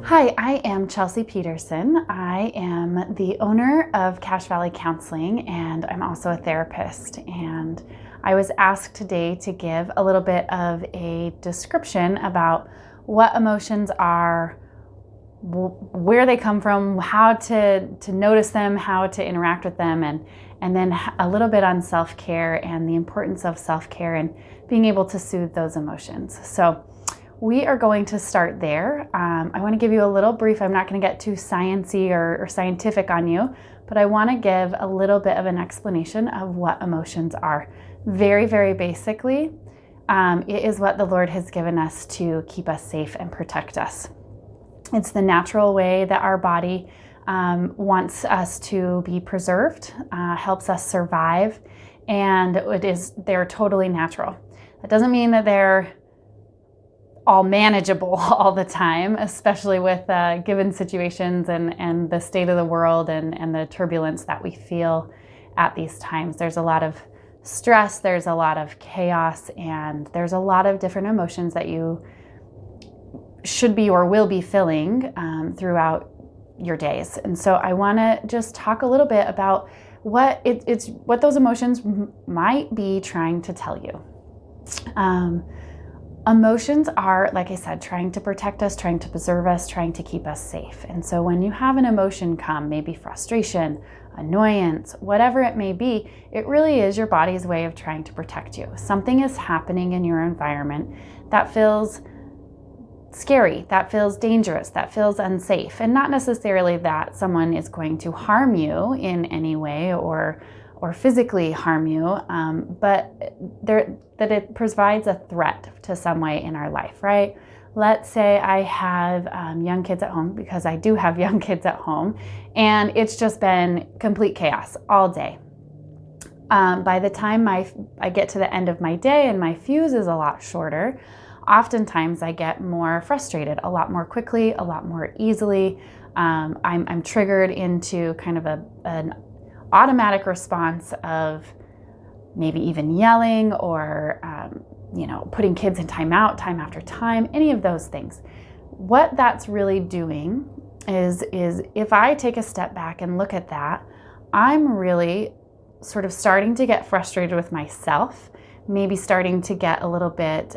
Hi, I am Chelsea Peterson. I am the owner of Cache Valley Counseling, and I'm also a therapist. And I was asked today to give a little bit of a description about what emotions are, where they come from, how to notice them, how to interact with them, and then a little bit on self-care and the importance of self-care and being able to soothe those emotions. So we are going to start there. I want to give you a little brief. I'm not going to get too sciencey or scientific on you, but I want to give a little bit of an explanation of what emotions are. Very, very basically, it is what the Lord has given us to keep us safe and protect us. It's the natural way that our body wants us to be preserved, helps us survive, and they're totally natural. That doesn't mean that they're all manageable all the time, especially with given situations and the state of the world and the turbulence that we feel at these times. There's a lot of stress, there's a lot of chaos, and there's a lot of different emotions that you should be or will be feeling throughout your days. And so I want to just talk a little bit about what those emotions might be trying to tell you. Emotions are, like I said, trying to protect us, trying to preserve us, trying to keep us safe. And so when you have an emotion come, maybe frustration, annoyance, whatever it may be, it really is your body's way of trying to protect you. Something is happening in your environment that feels scary, that feels dangerous, that feels unsafe. And not necessarily that someone is going to harm you in any way or physically harm you, but that it provides a threat to some way in our life, right? Let's say I have young kids at home, because I do have young kids at home, and it's just been complete chaos all day. By the time I get to the end of my day and my fuse is a lot shorter, oftentimes I get more frustrated a lot more quickly, a lot more easily. I'm triggered into kind of an automatic response of maybe even yelling or putting kids in timeout time after time, any of those things. What that's really doing is if I take a step back and look at that, I'm really sort of starting to get frustrated with myself, maybe starting to get a little bit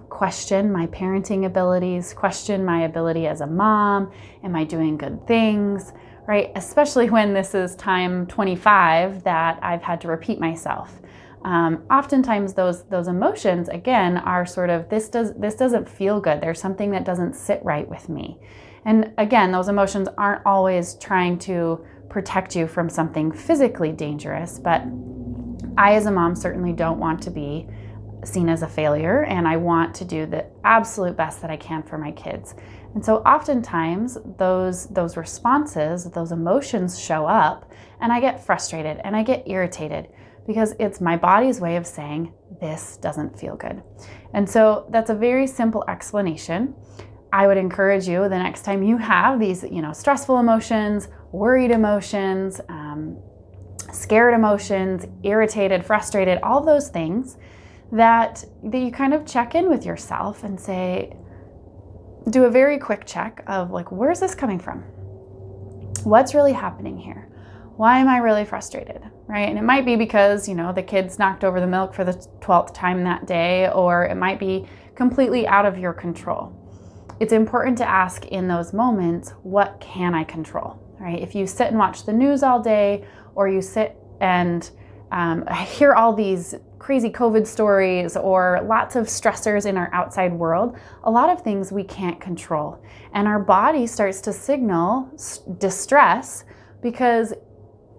question my parenting abilities, question my ability as a mom. Am I doing good things? Right? Especially when this is time 25 that I've had to repeat myself. Oftentimes those emotions, again, are sort of, this doesn't feel good. There's something that doesn't sit right with me. And again, those emotions aren't always trying to protect you from something physically dangerous, but I as a mom certainly don't want to be seen as a failure, and I want to do the absolute best that I can for my kids. And so oftentimes those responses, those emotions show up, and I get frustrated and I get irritated because it's my body's way of saying, this doesn't feel good. And so that's a very simple explanation. I would encourage you, the next time you have these, stressful emotions, worried emotions, scared emotions, irritated, frustrated, all those things, that you kind of check in with yourself and say, do a very quick check of where's this coming from? What's really happening here? Why am I really frustrated, right? And it might be because, the kids knocked over the milk for the 12th time that day, or it might be completely out of your control. It's important to ask in those moments, what can I control, right? If you sit and watch the news all day, or you sit and hear all these crazy COVID stories or lots of stressors in our outside world, a lot of things we can't control. And our body starts to signal distress because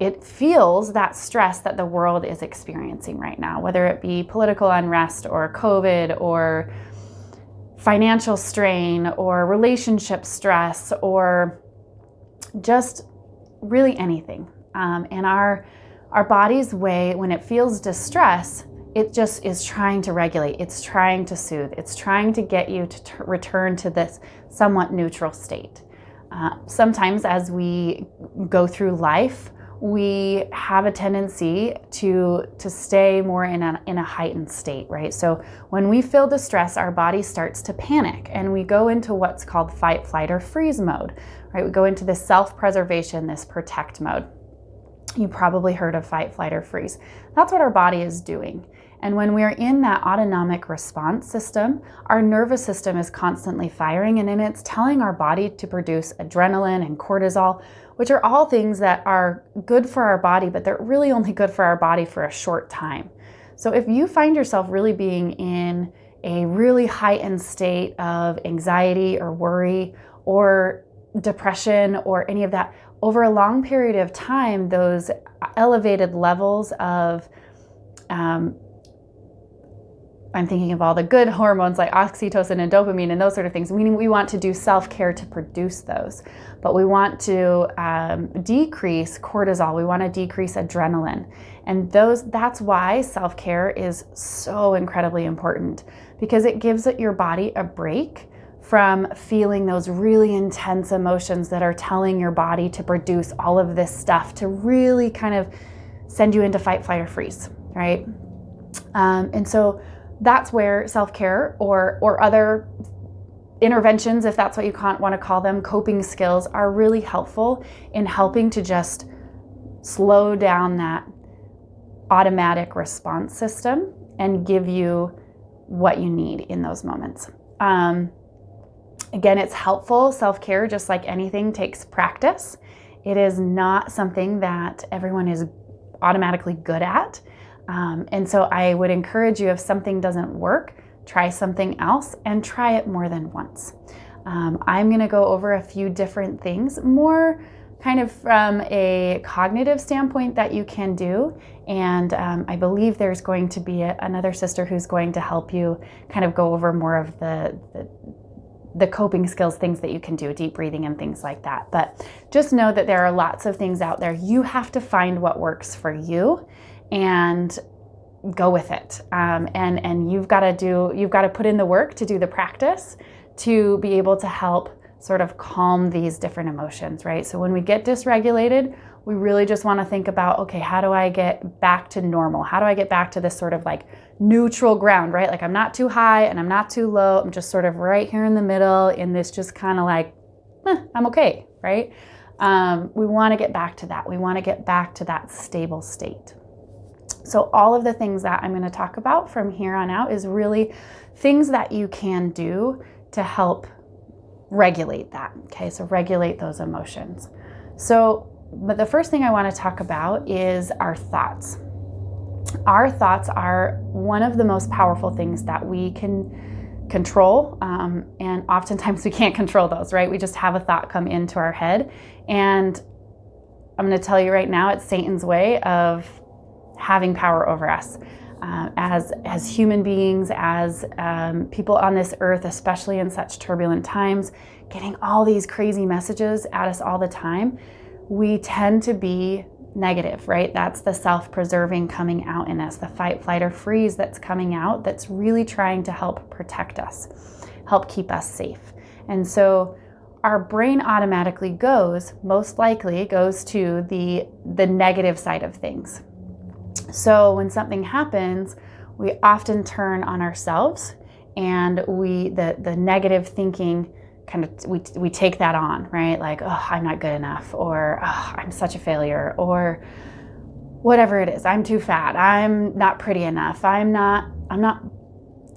it feels that stress that the world is experiencing right now, whether it be political unrest or COVID or financial strain or relationship stress or just really anything. And our body's way, when it feels distress, it just is trying to regulate, it's trying to soothe, it's trying to get you to return to this somewhat neutral state. Sometimes as we go through life, we have a tendency to stay more in a heightened state, right? So when we feel distress, our body starts to panic and we go into what's called fight, flight, or freeze mode, right? We go into this self-preservation, this protect mode. You probably heard of fight, flight, or freeze. That's what our body is doing. And when we're in that autonomic response system, our nervous system is constantly firing, and then it's telling our body to produce adrenaline and cortisol, which are all things that are good for our body, but they're really only good for our body for a short time. So if you find yourself really being in a really heightened state of anxiety or worry or depression or any of that, over a long period of time, those elevated levels of I'm thinking of all the good hormones like oxytocin and dopamine and those sort of things. We want to do self-care to produce those, but we want to decrease cortisol. We want to decrease adrenaline. And that's why self-care is so incredibly important, because it gives your body a break from feeling those really intense emotions that are telling your body to produce all of this stuff to really kind of send you into fight, flight, or freeze, right? And so that's where self-care or other interventions, if that's what you want to call them, coping skills, are really helpful in helping to just slow down that automatic response system and give you what you need in those moments. Again, it's helpful. Self-care, just like anything, takes practice. It is not something that everyone is automatically good at. And so I would encourage you, if something doesn't work, try something else and try it more than once. I'm going to go over a few different things, more kind of from a cognitive standpoint that you can do. And I believe there's going to be another sister who's going to help you kind of go over more of the coping skills, things that you can do, deep breathing and things like that. But just know that there are lots of things out there. You have to find what works for you and go with it. And you've got to put in the work to do the practice to be able to help sort of calm these different emotions, right? So when we get dysregulated, we really just want to think about, okay, how do I get back to normal? How do I get back to this sort of like neutral ground, right? Like I'm not too high and I'm not too low. I'm just sort of right here in the middle in this just kind of like, I'm okay, right? We want to get back to that. We want to get back to that stable state. So all of the things that I'm going to talk about from here on out is really things that you can do to help regulate that. Okay, so regulate those emotions. But the first thing I want to talk about is our thoughts. Our thoughts are one of the most powerful things that we can control, and oftentimes we can't control those, right? We just have a thought come into our head, and I'm going to tell you right now, it's Satan's way of having power over us as human beings, as people on this earth, especially in such turbulent times, getting all these crazy messages at us all the time. We tend to be negative, right? That's the self-preserving coming out in us, the fight, flight, or freeze that's coming out, that's really trying to help protect us, help keep us safe. And so our brain automatically most likely goes to the negative side of things. So when something happens, we often turn on ourselves, and the negative thinking kind of, we take that on, right? Like, oh, I'm not good enough, or oh, I'm such a failure, or whatever it is. I'm too fat. I'm not pretty enough. I'm not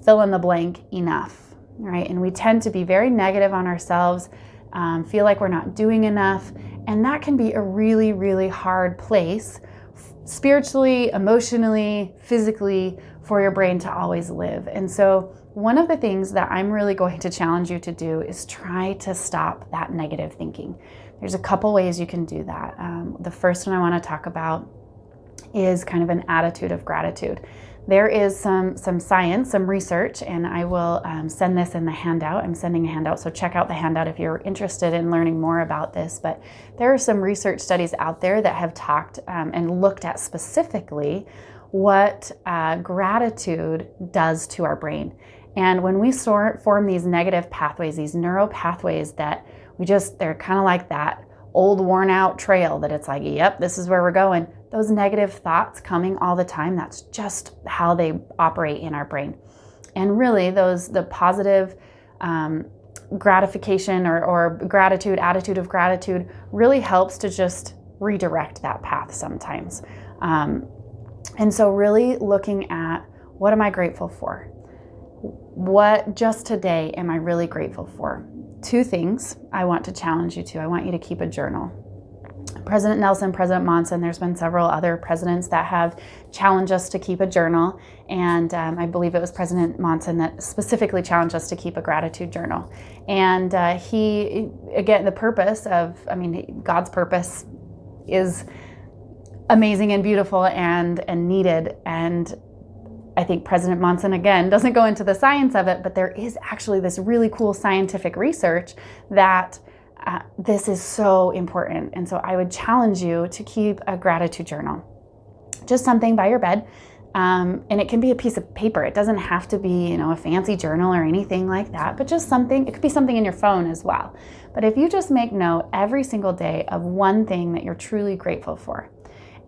fill in the blank enough, right? And we tend to be very negative on ourselves, feel like we're not doing enough. And that can be a really, really hard place spiritually, emotionally, physically, for your brain to always live. And so one of the things that I'm really going to challenge you to do is try to stop that negative thinking. There's a couple ways you can do that. The first one I want to talk about is kind of an attitude of gratitude. There is some science, some research, and I will send this in the handout. I'm sending a handout, so check out the handout if you're interested in learning more about this. But there are some research studies out there that have talked and looked at specifically what gratitude does to our brain. And when we form these negative pathways, these neural pathways that they're kind of like that old worn out trail that it's like, yep, this is where we're going. Those negative thoughts coming all the time, that's just how they operate in our brain. And really the positive gratification or gratitude, attitude of gratitude really helps to just redirect that path sometimes. And so really looking at, what am I grateful for? What just today am I really grateful for? 2 things I want to challenge you to. I want you to keep a journal. President Nelson, President Monson, there's been several other presidents that have challenged us to keep a journal. And I believe it was President Monson that specifically challenged us to keep a gratitude journal. And he, again, the purpose of, God's purpose is amazing and beautiful and needed. And I think President Monson, again, doesn't go into the science of it, but there is actually this really cool scientific research that this is so important. And so I would challenge you to keep a gratitude journal, just something by your bed. And it can be a piece of paper. It doesn't have to be, a fancy journal or anything like that, but just something. It could be something in your phone as well. But if you just make note every single day of one thing that you're truly grateful for,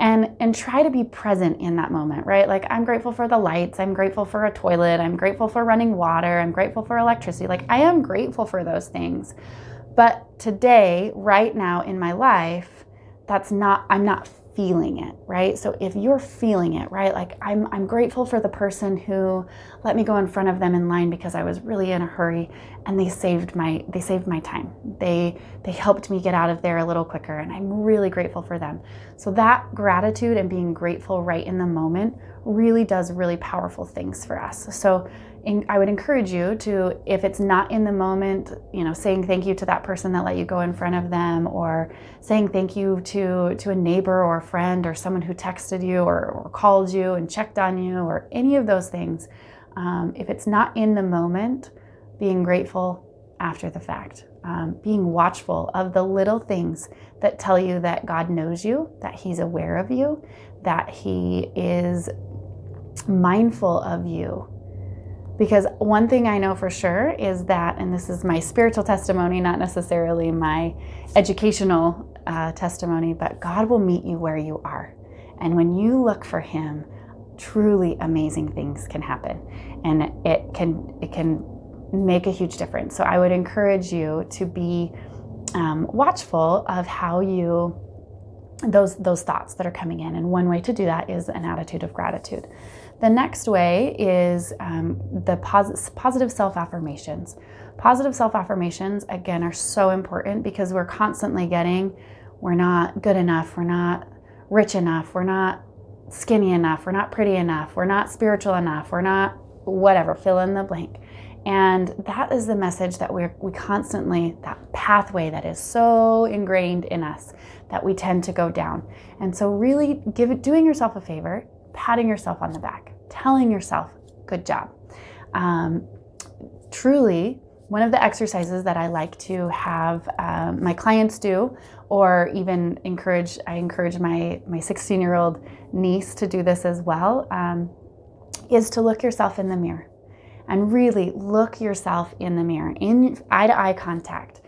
and try to be present in that moment, right? Like, I'm grateful for the lights, I'm grateful for a toilet, I'm grateful for running water, I'm grateful for electricity. Like, I am grateful for those things. But today, right now in my life, I'm not feeling it, right? So if you're feeling it, right? Like, I'm grateful for the person who let me go in front of them in line because I was really in a hurry, and they saved my time. They helped me get out of there a little quicker, and I'm really grateful for them. So that gratitude and being grateful right in the moment really does really powerful things for us. So I would encourage you to, if it's not in the moment, saying thank you to that person that let you go in front of them, or saying thank you to a neighbor or a friend or someone who texted you or called you and checked on you, or any of those things. If it's not in the moment, being grateful after the fact, being watchful of the little things that tell you that God knows you, that He's aware of you, that He is mindful of you. Because one thing I know for sure is that, and this is my spiritual testimony, not necessarily my educational testimony, but God will meet you where you are. And when you look for Him, truly amazing things can happen. And it can make a huge difference. So I would encourage you to be watchful of how those thoughts that are coming in. And one way to do that is an attitude of gratitude. The next way is the positive self-affirmations. Positive self-affirmations, again, are so important because we're constantly getting, we're not good enough, we're not rich enough, we're not skinny enough, we're not pretty enough, we're not spiritual enough, we're not whatever, fill in the blank. And that is the message that we constantly, that pathway that is so ingrained in us that we tend to go down. And so really doing yourself a favor, patting yourself on the back, telling yourself, good job. Truly, one of the exercises that I like to have my clients do, or even I encourage my 16-year-old niece to do this as well, is to look yourself in the mirror. And really look yourself in the mirror, in eye-to-eye contact.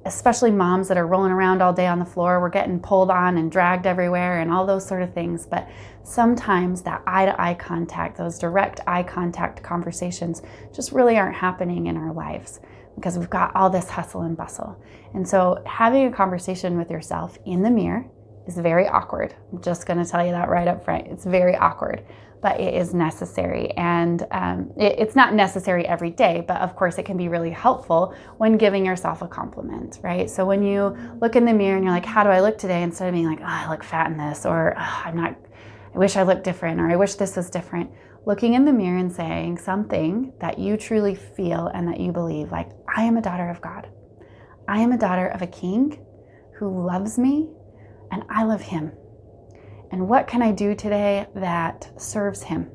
Especially moms that are rolling around all day on the floor, we're getting pulled on and dragged everywhere and all those sort of things. But sometimes that eye-to-eye contact, those direct eye contact conversations just really aren't happening in our lives because we've got all this hustle and bustle. And so having a conversation with yourself in the mirror is very awkward. I'm just going to tell you that right up front. It's very awkward, but it is necessary. And it's not necessary every day, but of course it can be really helpful when giving yourself a compliment, right? So when you look in the mirror and you're like, how do I look today? Instead of being like, oh, I look fat in this, or oh, I wish I looked different, or I wish this was different. Looking in the mirror and saying something that you truly feel and that you believe, like, I am a daughter of God. I am a daughter of a king who loves me and I love him. And what can I do today that serves him?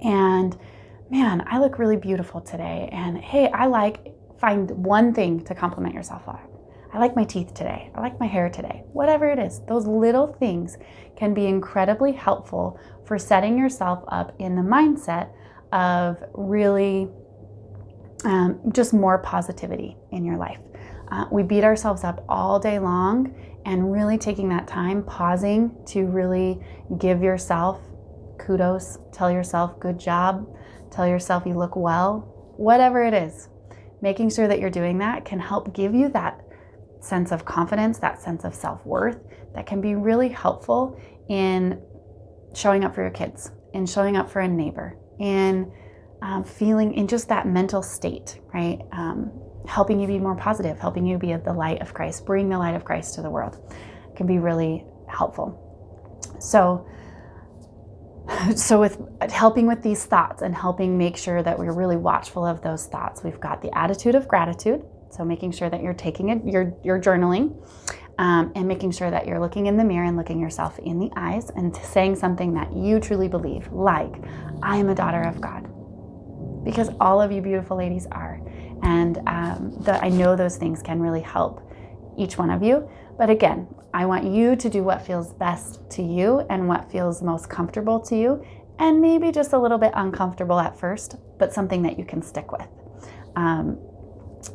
And man, I look really beautiful today. And hey, find one thing to compliment yourself on. I like my teeth today. I like my hair today. Whatever it is, those little things can be incredibly helpful for setting yourself up in the mindset of really just more positivity in your life. We beat ourselves up all day long, and really taking that time, pausing to really give yourself kudos, tell yourself good job, tell yourself you look well, whatever it is. Making sure that you're doing that can help give you that sense of confidence, that sense of self-worth that can be really helpful in showing up for your kids, in showing up for a neighbor, in feeling in just that mental state, right? Helping you be more positive, helping you be the light of Christ, bring the light of Christ to the world can be really helpful. So with helping with these thoughts and helping make sure that we're really watchful of those thoughts, we've got the attitude of gratitude. So making sure that you're taking it, you're journaling, and making sure that you're looking in the mirror and looking yourself in the eyes and saying something that you truly believe, like, I am a daughter of God. Because all of you beautiful ladies are. And I know those things can really help each one of you. But again, I want you to do what feels best to you and what feels most comfortable to you, and maybe just a little bit uncomfortable at first, but something that you can stick with.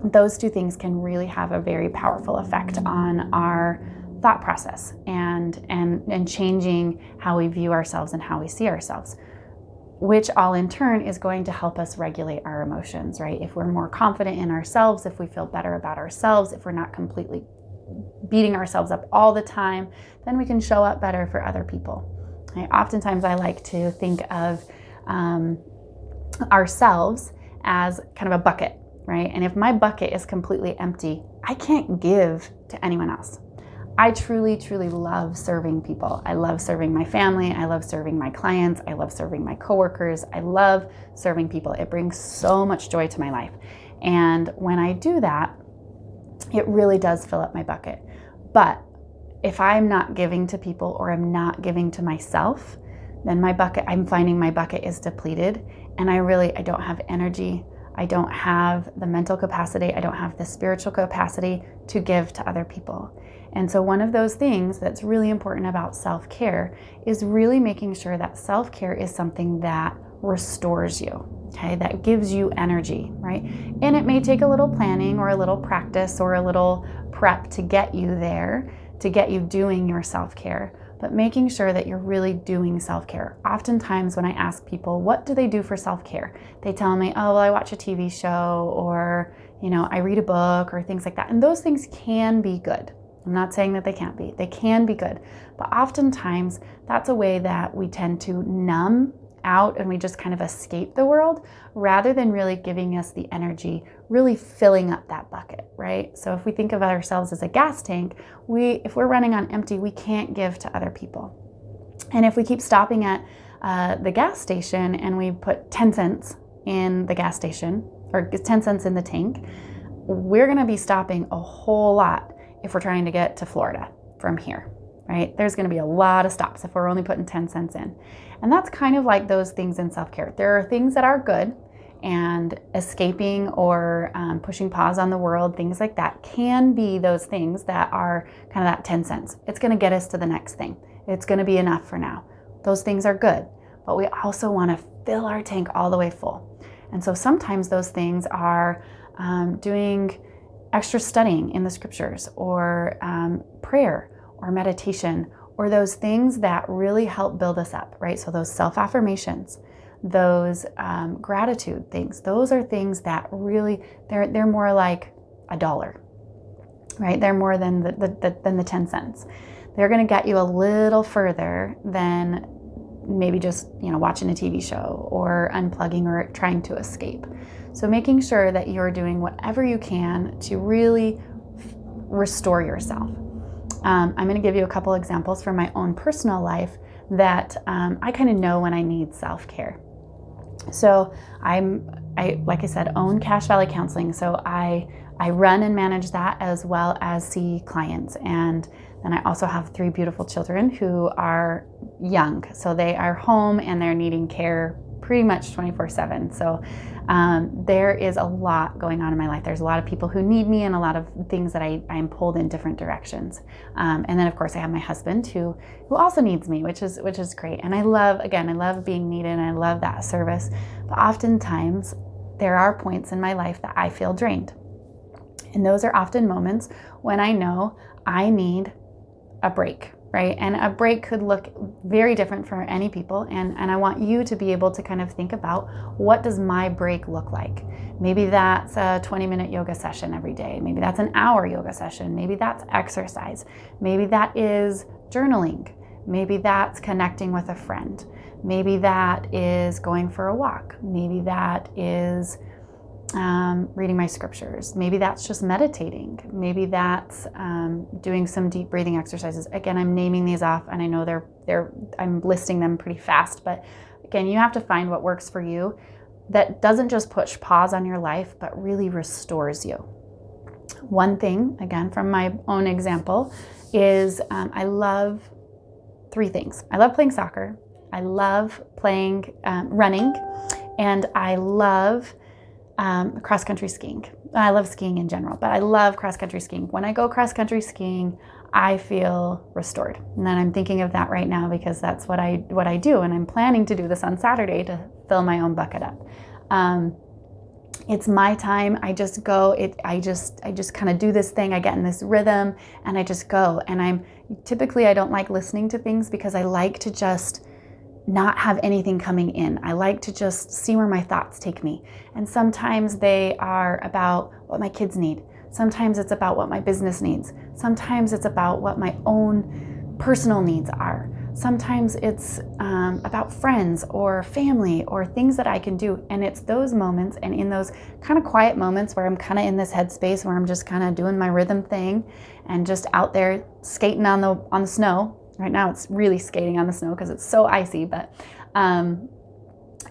Those two things can really have a very powerful effect on our thought process and changing how we view ourselves and how we see ourselves, which all in turn is going to help us regulate our emotions, right? If we're more confident in ourselves, if we feel better about ourselves, if we're not completely beating ourselves up all the time, then we can show up better for other people. Right? Oftentimes I like to think of ourselves as kind of a bucket, right? And if my bucket is completely empty, I can't give to anyone else. I truly, truly love serving people. I love serving my family. I love serving my clients. I love serving my coworkers. I love serving people. It brings so much joy to my life. And when I do that, it really does fill up my bucket. But if I'm not giving to people or I'm not giving to myself, then I'm finding my bucket is depleted, and I don't have energy. I don't have the mental capacity. I don't have the spiritual capacity to give to other people. And so one of those things that's really important about self-care is really making sure that self-care is something that restores you, okay? That gives you energy, right? And it may take a little planning or a little practice or a little prep to get you there, to get you doing your self-care, but making sure that you're really doing self-care. Oftentimes when I ask people, what do they do for self-care? They tell me, oh, well, I watch a TV show, or, I read a book, or things like that. And those things can be good. I'm not saying that they can't be. They can be good. But oftentimes that's a way that we tend to numb out and we just kind of escape the world rather than really giving us the energy, really filling up that bucket, right? So if we think of ourselves as a gas tank, if we're running on empty, we can't give to other people. And if we keep stopping at the gas station and we put 10 cents in the gas station or 10 cents in the tank, we're going to be stopping a whole lot if we're trying to get to Florida from here, right? There's going to be a lot of stops if we're only putting 10 cents in. And that's kind of like those things in self-care. There are things that are good, and escaping or pushing pause on the world, things like that can be those things that are kind of that 10 cents. It's going to get us to the next thing. It's going to be enough for now. Those things are good, but we also want to fill our tank all the way full. And so sometimes those things are doing extra studying in the scriptures, or prayer or meditation, or those things that really help build us up, right? So those self-affirmations, those gratitude things, those are things that really, they're more like $1, right? They're more than the 10 cents. They're going to get you a little further than maybe just, watching a TV show or unplugging or trying to escape. So making sure that you're doing whatever you can to really restore yourself. I'm going to give you a couple examples from my own personal life that I kind of know when I need self-care. So I like I said, own Cache Valley Counseling. So I run and manage that as well as see clients. And then I also have 3 beautiful children who are young. So they are home and they're needing care pretty much 24/7. So there is a lot going on in my life. There's a lot of people who need me and a lot of things that I'm pulled in different directions. And then of course I have my husband who also needs me, which is great. And I love being needed, and I love that service. But oftentimes there are points in my life that I feel drained. And those are often moments when I know I need a break, right? And a break could look very different for any people. And I want you to be able to kind of think about, what does my break look like? Maybe that's a 20-minute yoga session every day. Maybe that's an hour yoga session. Maybe that's exercise. Maybe that is journaling. Maybe that's connecting with a friend. Maybe that is going for a walk. Maybe that is reading my scriptures. Maybe that's just meditating. Maybe that's doing some deep breathing exercises. Again, I'm naming these off, and I know I'm listing them pretty fast, but again, you have to find what works for you that doesn't just push pause on your life, but really restores you. One thing, again, from my own example, is I love 3 things. I love playing soccer. I love playing running, and I love cross-country skiing. I love skiing in general, but I love cross-country skiing. When I go cross-country skiing, I feel restored. And then I'm thinking of that right now because that's what I do, and I'm planning to do this on Saturday to fill my own bucket up. It's my time. I just go. I just kind of do this thing. I get in this rhythm, and I just go. And I don't like listening to things because I like to just not have anything coming in. I like to just see where my thoughts take me. And sometimes they are about what my kids need. Sometimes it's about what my business needs. Sometimes it's about what my own personal needs are. Sometimes it's about friends or family or things that I can do. And it's those moments, and in those kind of quiet moments where I'm kind of in this headspace where I'm just kind of doing my rhythm thing and just out there skating on the snow. Right now it's really skating on the snow because it's so icy, but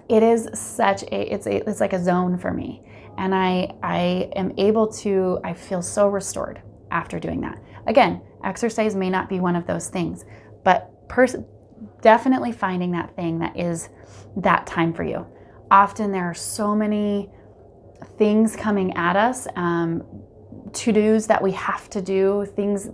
it is it's like a zone for me. And I am able to, I feel so restored after doing that. Again, exercise may not be one of those things, but definitely finding that thing that is that time for you. Often there are so many things coming at us, to-dos that we have to do,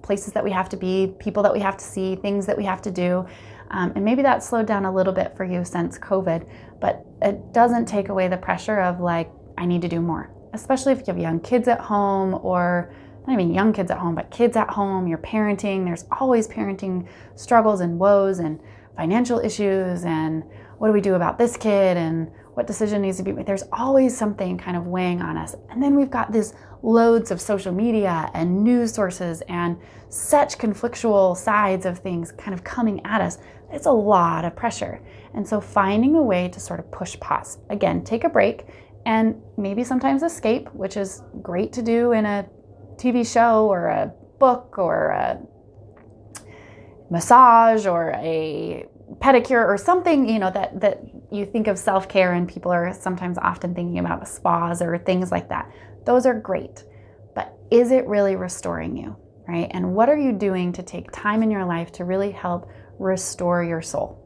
places that we have to be, people that we have to see, things that we have to do. And maybe that slowed down a little bit for you since COVID, but it doesn't take away the pressure of like, I need to do more, especially if you have young kids at home, or not even young kids at home, but kids at home, you're parenting. There's always parenting struggles and woes and financial issues, and what do we do about this kid, and what decision needs to be made. There's always something kind of weighing on us. And then we've got these loads of social media and news sources and such conflictual sides of things kind of coming at us. It's a lot of pressure. And so finding a way to sort of push pause, again, take a break, and maybe sometimes escape, which is great to do in a TV show or a book or a massage or a pedicure or something, that you think of self-care, and people are sometimes often thinking about spas or things like that. Those are great, but is it really restoring you, right? And what are you doing to take time in your life to really help restore your soul?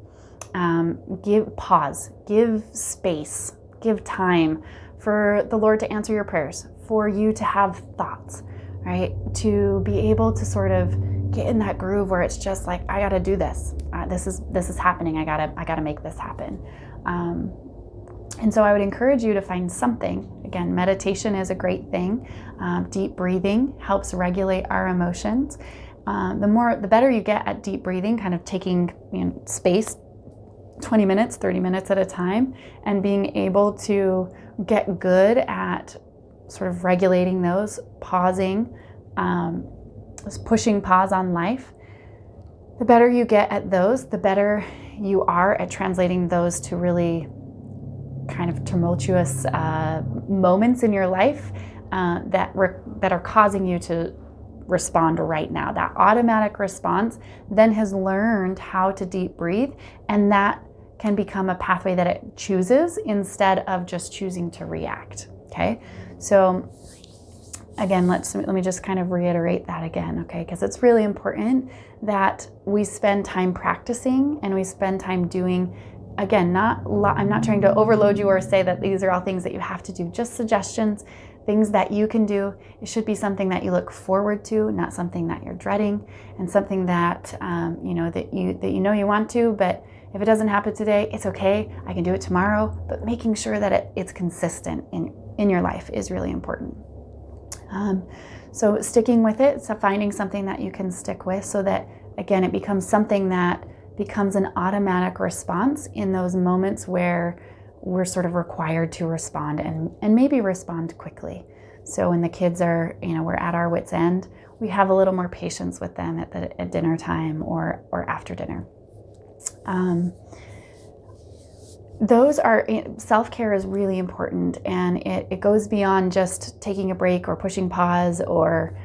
Give pause, give space, give time for the Lord to answer your prayers, for you to have thoughts, right? To be able to sort of get in that groove where it's just like, I got to do this. This is happening. I gotta make this happen. And so I would encourage you to find something. Again, meditation is a great thing. Deep breathing helps regulate our emotions. The better you get at deep breathing, kind of taking space, 20 minutes, 30 minutes at a time, and being able to get good at sort of regulating those, pausing, pushing pause on life. The better you get at those, the better you are at translating those to really kind of tumultuous moments in your life that are causing you to respond right now. That automatic response then has learned how to deep breathe, and that can become a pathway that it chooses instead of just choosing to react. Okay, so again, let me just kind of reiterate that again, okay? Because it's really important that we spend time practicing and we spend time doing. Again, I'm not trying to overload you or say that these are all things that you have to do, just suggestions, things that you can do. It should be something that you look forward to, not something that you're dreading, and something that that you want to, but if it doesn't happen today, it's okay. I can do it tomorrow, but making sure that it's consistent in your life is really important. So sticking with it, so finding something that you can stick with so that, again, it becomes something that becomes an automatic response in those moments where we're sort of required to respond and maybe respond quickly. So when the kids are, we're at our wit's end, we have a little more patience with them at dinner time or after dinner. Self-care is really important, and it goes beyond just taking a break or pushing pause or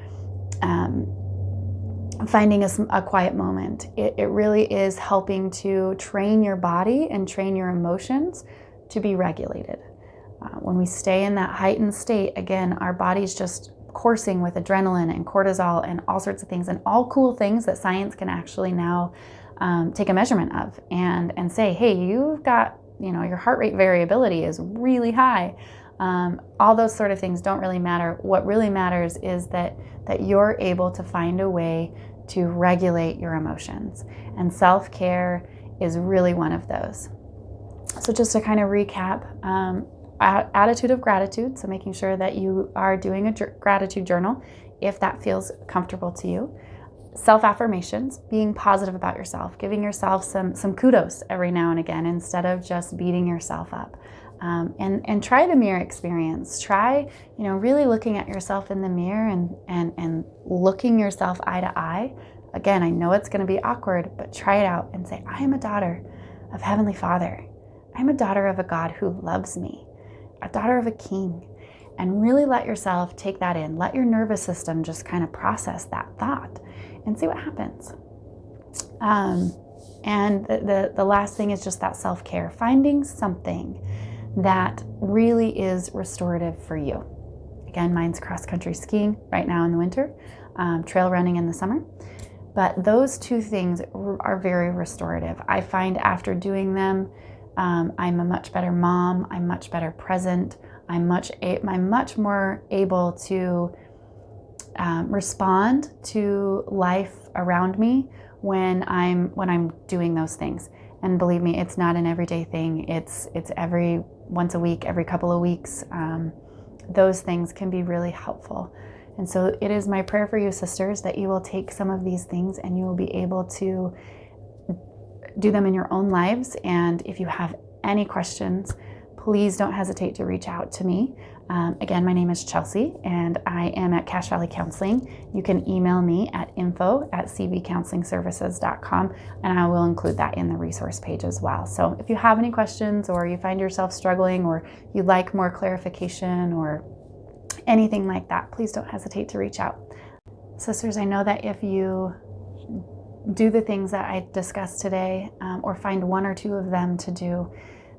finding a quiet moment. It really is helping to train your body and train your emotions to be regulated. When we stay in that heightened state, again, our body's just coursing with adrenaline and cortisol and all sorts of things, and all cool things that science can actually now take a measurement of and say, hey, you've got, your heart rate variability is really high. All those sort of things don't really matter. What really matters is that you're able to find a way to regulate your emotions. And self-care is really one of those. So just to kind of recap, attitude of gratitude. So making sure that you are doing a gratitude journal if that feels comfortable to you. Self-affirmations, being positive about yourself, giving yourself some kudos every now and again instead of just beating yourself up. And try the mirror experience. Try, really looking at yourself in the mirror and looking yourself eye to eye. Again, I know it's going to be awkward, but try it out and say, I am a daughter of Heavenly Father. I'm a daughter of a God who loves me, a daughter of a King. And really let yourself take that in. Let your nervous system just kind of process that thought and see what happens. And the last thing is just that self-care, finding something that really is restorative for you. Again, mine's cross-country skiing right now in the winter, trail running in the summer. But those two things are very restorative. I find after doing them, I'm a much better mom. I'm much better present. I'm much more able to respond to life around me when I'm doing those things. And believe me, it's not an everyday thing. It's every once a week, every couple of weeks. Those things can be really helpful. And so it is my prayer for you, sisters, that you will take some of these things and you will be able to do them in your own lives. And if you have any questions, please don't hesitate to reach out to me. Again, my name is Chelsea, and I am at Cache Valley Counseling. You can email me at info@cvcounselingservices.com, and I will include that in the resource page as well. So if you have any questions, or you find yourself struggling, or you'd like more clarification, or anything like that, please don't hesitate to reach out. Sisters, I know that if you do the things that I discussed today, or find one or two of them to do,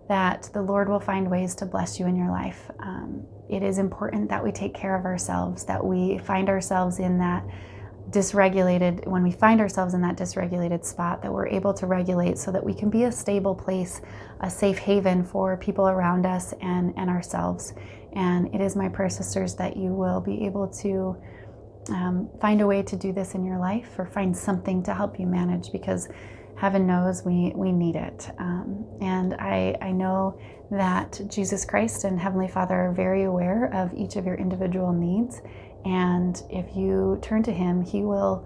that the Lord will find ways to bless you in your life. It is important that we take care of ourselves, that we find ourselves in that when we find ourselves in that dysregulated spot, that we're able to regulate so that we can be a stable place, a safe haven for people around us and ourselves. And it is my prayer, sisters, that you will be able to find a way to do this in your life, or find something to help you manage, because heaven knows we need it. And I know that Jesus Christ and Heavenly Father are very aware of each of your individual needs. And if you turn to Him, He will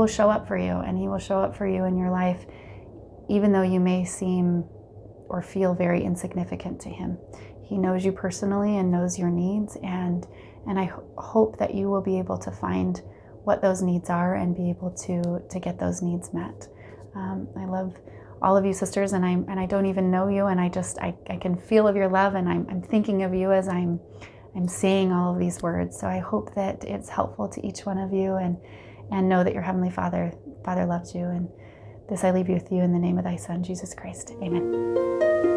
show up for you, and He will show up for you in your life, even though you may seem or feel very insignificant to Him. He knows you personally and knows your needs. And I hope that you will be able to find what those needs are and be able to get those needs met. I love all of you, sisters, and I don't even know you, and I can feel of your love, and I'm thinking of you as I'm saying all of these words. So I hope that it's helpful to each one of you, and know that your Heavenly Father loves you. And this I leave you with you in the name of thy Son, Jesus Christ. Amen.